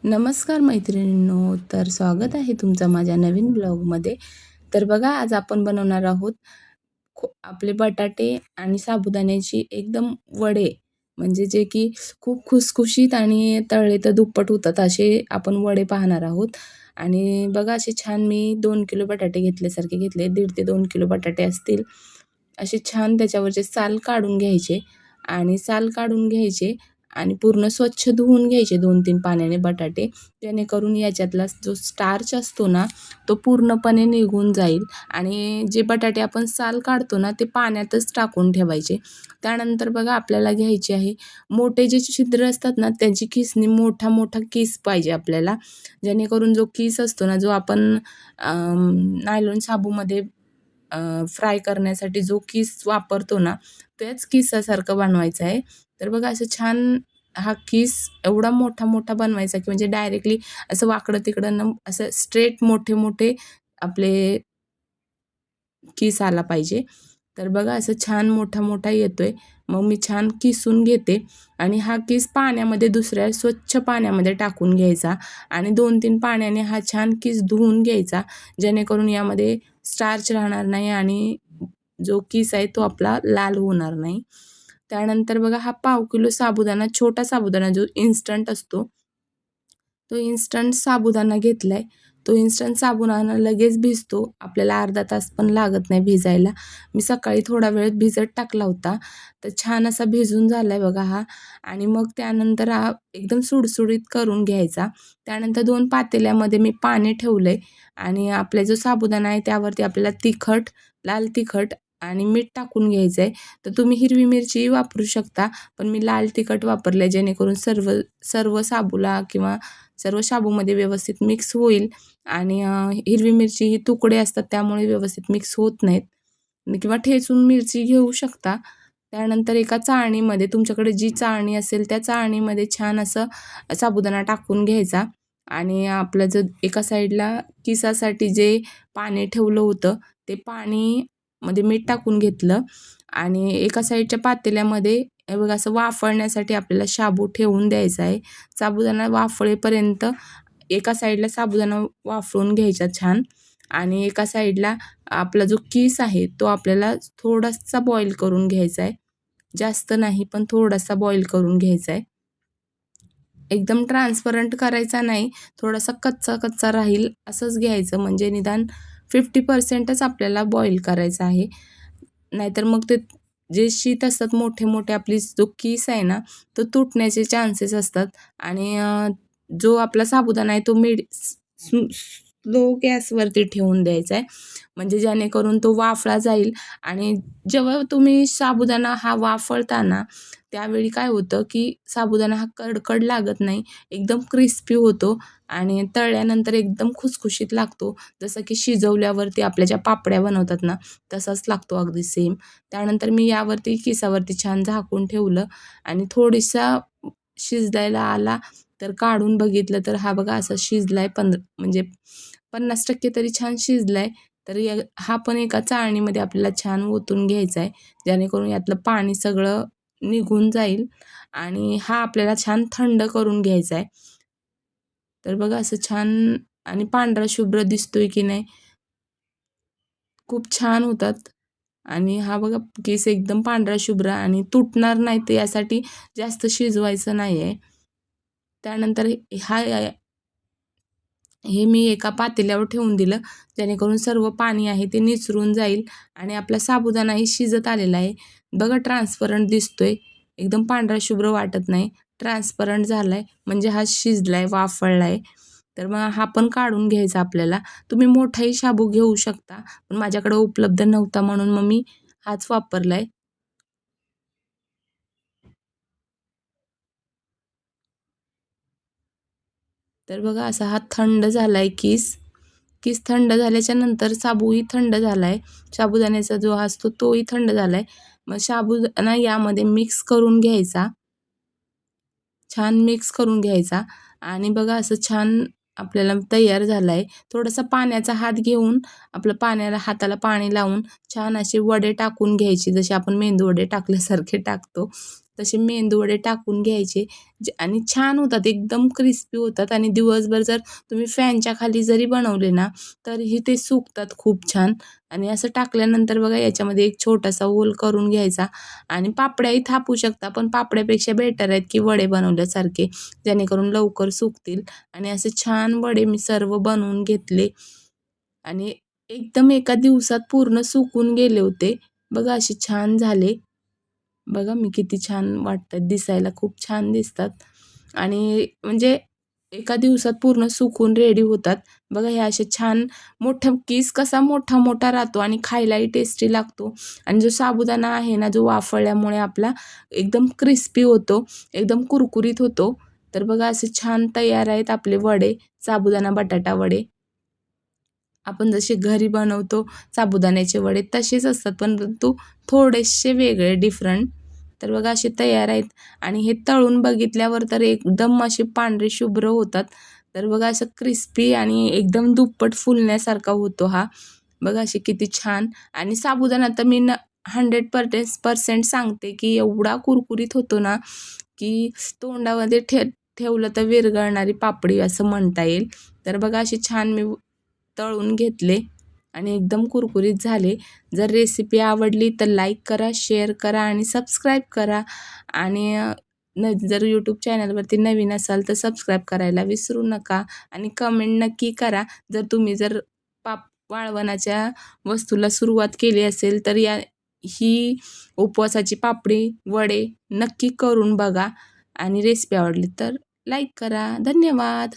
नमस्कार मैत्रिणींनो, तर स्वागत आहे तुमचं माझ्या नवीन ब्लॉगमध्ये. तर बघा आज आपण बनवणार आहोत आपले बटाटे आणि साबुदाण्याची एकदम वडे, म्हणजे जे की खूप खुसखुशीत आणि तळले तर दुप्पट होतात असे आपण वडे पाहणार आहोत. आणि बघा असे छान मी 2 किलो बटाटे घेतल्यासारखे घेतले, 1.5 ते 2 किलो बटाटे असतील. असे छान त्याच्यावरचे साल काढून घ्यायचे आणि साल काढून घ्यायचे आणि पूर्ण स्वच्छ धुवून घ्यायचे 2-3 पाण्याने बटाटे, जेणेकरून याच्यातला जो स्टार्च असतो ना, तो पूर्णपणे निघून जाईल. आणि जे बटाटे आपण साल काढतो ना, ते पाण्यातच टाकून ठेवायचे. त्यानंतर बघा आपल्याला घ्यायचे आहे मोठे जे छिद्र असतात ना, त्यांची खिसनी मोठा किस पाहिजे आपल्याला, जेणेकरून जो किस असतो ना, जो आपण नायलॉन साबूमध्ये फ्राय करण्यासाठी जो किस वापरतो ना, त्याच किसासारखं बनवायचं आहे. तर बघा असं छान हा किस एवढा मोठा बनवायचा, की म्हणजे डायरेक्टली असं वाकडं-तिकडं न असं स्ट्रेट मोठे आपले किस आला पाहिजे. तर बघा असं छान मोठा येतोय. मग मी छान किसून घेते आणि हा किस पाण्यामध्ये दुसऱ्या स्वच्छ पाण्यामध्ये टाकून घ्यायचा आणि 2-3 पाण्याने हा छान किस धुवून घ्यायचा, जेणेकरून यामध्ये स्टार्च राहणार नाही आणि जो किस आहे तो आपला लाल होणार नाही. त्यानंतर बघा हा पाव किलो साबुदाणा, छोटा साबुदाणा जो इन्स्टंट असतो, तो इन्स्टंट साबुदाणा घेतलाय. तो इन्स्टंट साबुदाणा लगेच भिजतो. आपल्याला अर्धा तास पण लागत नाही भिजायला. मी सकाळी थोडा वेळ भिजत टाकला होता. तर छान असा भिजून झालाय बघा हा. आणि मग त्यानंतर हा एकदम सुडसुडीत करून घ्यायचा. त्यानंतर 2 पातेल्यामध्ये मी पाणी ठेवलंय आणि आपला जो साबुदाणा आहे त्यावरती आपल्याला तिखट, लाल तिखट आणि मीठ टाकून घ्यायचंय. तर तुम्ही हिरवी मिरचीही वापरू शकता, पण मी लाल तिखट वापरलंय, जेणेकरून सर्व सर्व साबूला किंवा सर्व शाबूमध्ये व्यवस्थित मिक्स होईल. आणि हिरवी मिरची ही तुकडे असतात त्यामुळे व्यवस्थित मिक्स होत नाहीत. किंवा ठेचून मिरची घेऊ शकता. त्यानंतर एका चाळणीमध्ये, तुमच्याकडे जी चाळणी असेल त्या चाळणीमध्ये छान असं साबुदाणा टाकून घ्यायचा आणि आपलं जर एका साईडला किसासाठी जे पाणी ठेवलं होतं, ते पाणी मध्ये मीठ टाकून घेतलं आणि एका साईडच्या पातेल्यामध्ये हे बघा असं वाफळण्यासाठी आपल्याला शाबू ठेवून द्यायचा आहे. साबुदाणा वाफळेपर्यंत एका साईडला साबुदाणा वाफळून घ्यायचा छान आणि एका साईडला आपला जो किस आहे तो आपल्याला थोडासा बॉईल करून घ्यायचा आहे. जास्त नाही, पण थोडासा बॉईल करून घ्यायचा आहे. एकदम ट्रान्सपरंट करायचा नाही, थोडासा कच्चा राहील असंच घ्यायचं, म्हणजे निदान 50%च आपल्याला बॉईल करायचं आहे. नाहीतर मग ते जे शीत असतात मोठे आपली जो किस आहे ना, तो तुटण्याचे चान्सेस असतात. आणि जो आपला साबुदाणा आहे तो स्लो गॅसवरती ठेवून द्यायचा आहे, म्हणजे जेणेकरून तो वाफला जाईल. आणि जेव्हा तुम्ही साबुदाणा हा वाफळता ना, त्यावेळी काय होतं, की साबुदाणा हा कडकड लागत नाही, एकदम क्रिस्पी होतो आणि तळल्यानंतर एकदम खुसखुशीत लागतो. जसं की शिजवल्यावरती आपल्या ज्या पापड्या बनवतात ना, तसाच लागतो अगदी सेम. त्यानंतर मी यावरती किसावरती छान झाकून ठेवलं आणि थोडीसा शिजायला आला तर काढून बघितलं, तर हा बघा असा शिजलाय, म्हणजे 50% तरी छान शिजलाय. तर हा पण एका चाळणीमध्ये आपल्याला छान ओतून घ्यायचा आहे, जेणेकरून यातलं पाणी सगळं निघून जाईल. आणि हा आपल्याला छान थंड करून घ्यायचा आहे. तर बघा असं छान आणि पांढरा शुभ्र दिसतोय की नाही, खूप छान होतात. आणि हा बघा केस एकदम पांढरा शुभ्र आणि तुटणार नाही, तर यासाठी जास्त शिजवायचं नाही आहे. त्यानंतर हे मी एका पातेल्यावर ठेवून दिलं, जेणेकरून सर्व पाणी आहे ते निचरून जाईल आणि आपला साबुदाणाही शिजत आलेला आहे. बघा ट्रान्सपरंट दिसतोय, एकदम पांढरा शुभ्र वाटत नाही, ट्रान्सपरंट झालाय, म्हणजे हा शिजलाय, वाफळलाय. तर मग हा पण काढून घ्यायचा आपल्याला. तुम्ही मोठाही शाबू घेऊ शकता, पण माझ्याकडे उपलब्ध नव्हता म्हणून मग मी हाच वापरलाय. तर बघा असा हा थंड झालाय किस. किस थंड झाल्याच्या नंतर साबूही थंड झालाय. साबुदाण्याचा जो असतो तोही थंड झालाय. मग साबुदाणा यामध्ये मिक्स करून घ्यायचा. छान मिक्स करून घ्यायचा आणि बघा असं छान आपल्याला तयार झालाय. थोडासा पाण्याचा हात घेऊन आपलं हाताला पाणी लावून छान असे वडे टाकून घ्यायचे, जसे आपण मेंदू वडे टाकल्यासारखे टाकतो. तसे मेंदूवडे टाकून घ्यायचे आणि छान होतात, एकदम क्रिस्पी होतात आणि दिवसभर जर तुम्ही फॅनच्या खाली जरी बनवले ना तरीही ते सुकतात खूप छान. आणि असं टाकल्यानंतर बघा याच्यामध्ये एक छोटासा होल करून घ्यायचा आणि पापड्याही थापू शकता, पण पापड्यापेक्षा बेटर आहेत की वडे बनवल्यासारखे, जेणेकरून लवकर सुकतील. आणि असे छान वडे मी सर्व बनवून घेतले आणि एकदम एका दिवसात पूर्ण सुकून गेले होते. बघा असे छान झाले. बघा मी किती छान वाटतात दिसायला, खूप छान दिसतात आणि म्हणजे एका दिवसात पूर्ण सुकून रेडी होतात. बघा हे असे छान मोठा किस कसा मोठा-मोठा राहतो आणि खायलाही टेस्टी लागतो आणि जो साबुदाणा आहे ना, जो वाफळल्यामुळे आपला एकदम क्रिस्पी होतो, एकदम कुरकुरीत होतो. तर बघा असे छान तयार आहेत आपले वडे, साबुदाणा बटाटा वडे. आपण जसे घरी बनवतो साबुदाण्याचे वडे तसेच असतात, परंतु थोडेसे वेगळे डिफरंट. तर बघा असे तयार आहेत आणि हे तळून बघितल्यावर तर एकदम असे पांढरे शुभ्र होतात. तर बघा असं क्रिस्पी आणि एकदम दुप्पट फुलण्यासारखा होतो हा. बघा असे किती छान आणि साबुदाणा तर मी 100% सांगते की एवढा कुरकुरीत होतो ना, की तोंडामध्ये ठेवलं तर विरघळणारी पापडी असं म्हणता येईल. तर बघा असे छान मी तळून घेतले आणि एकदम कुरकुरीत झाले. जर रेसिपी आवडली तर लाईक करा, शेअर करा आणि सबस्क्राईब करा आणि जर यूट्यूब चॅनलवरती नवीन असाल तर सबस्क्राईब करायला विसरू नका आणि कमेंट नक्की करा. जर वाळवणाच्या वस्तूला सुरुवात केली असेल तर ही उपवासाची पापडी, वडे नक्की करून बघा आणि रेसिपी आवडली तर लाईक करा. धन्यवाद.